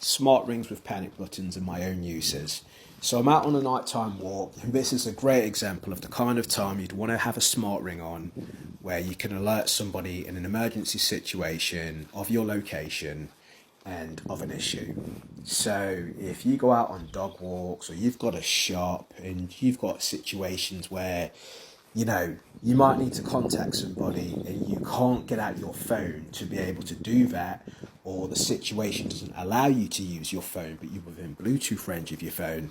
smart rings with panic buttons and my own uses. So I'm out on a nighttime walk, and this is a great example of the kind of time you'd want to have a smart ring on, where you can alert somebody in an emergency situation of your location and of an issue. So if you go out on dog walks, or you've got a shop and you've got situations where you might need to contact somebody and you can't get out your phone to be able to do that, or the situation doesn't allow you to use your phone but you're within Bluetooth range of your phone,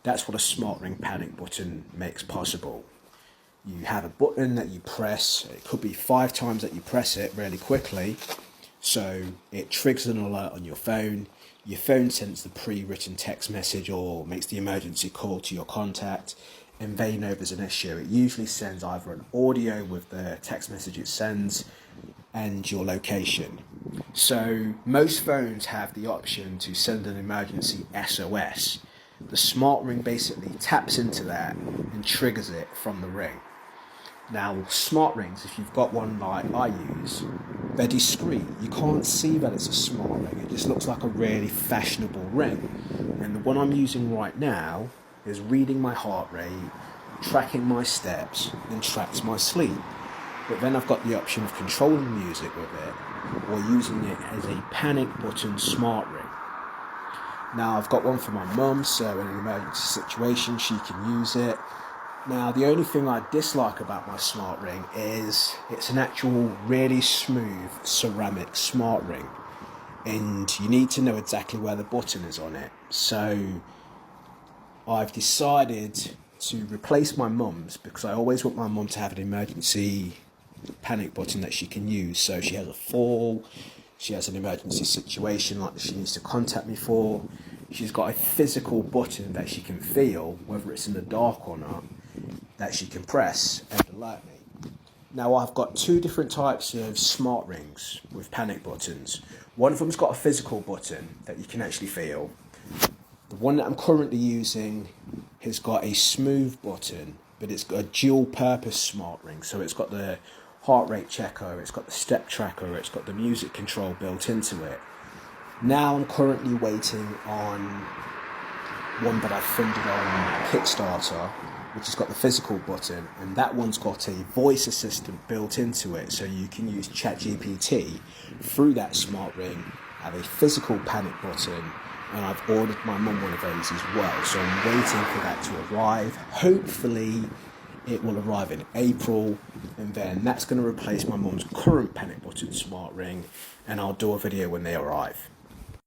that's what a smart ring panic button makes possible. You have a button that you press. It could be 5 times that you press it really quickly, so it triggers an alert on your phone. Your phone sends the pre-written text message or makes the emergency call to your contact, and they know there's an issue. It usually sends either an audio with the text message it sends and your location. So most phones have the option to send an emergency SOS. The smart ring basically taps into that and triggers it from the ring. Now, smart rings, if you've got one like I use, they're discreet. You can't see that it's a smart ring. It just looks like a really fashionable ring. And the one I'm using right now is reading my heart rate, tracking my steps, and tracks my sleep. But then I've got the option of controlling music with it, or using it as a panic button smart ring. Now, I've got one for my mum, so in an emergency situation she can use it. Now, the only thing I dislike about my smart ring is it's an actual really smooth ceramic smart ring, and you need to know exactly where the button is on it. So I've decided to replace my mum's, because I always want my mum to have an emergency panic button that she can use. So she has a fall, she has an emergency situation like she needs to contact me for. She's got a physical button that she can feel, whether it's in the dark or not, that she can press and alert me. Now, I've got 2 different types of smart rings with panic buttons. One of them's got a physical button that you can actually feel. The one that I'm currently using has got a smooth button, but it's got a dual purpose smart ring. So it's got the heart rate checker, it's got the step tracker, it's got the music control built into it. Now I'm currently waiting on one that I funded on Kickstarter, which has got the physical button, and that one's got a voice assistant built into it, so you can use ChatGPT through that smart ring, have a physical panic button, and I've ordered my mum one of those as well, so I'm waiting for that to arrive. Hopefully it will arrive in April, and then that's going to replace my mum's current panic button smart ring, and I'll do a video when they arrive.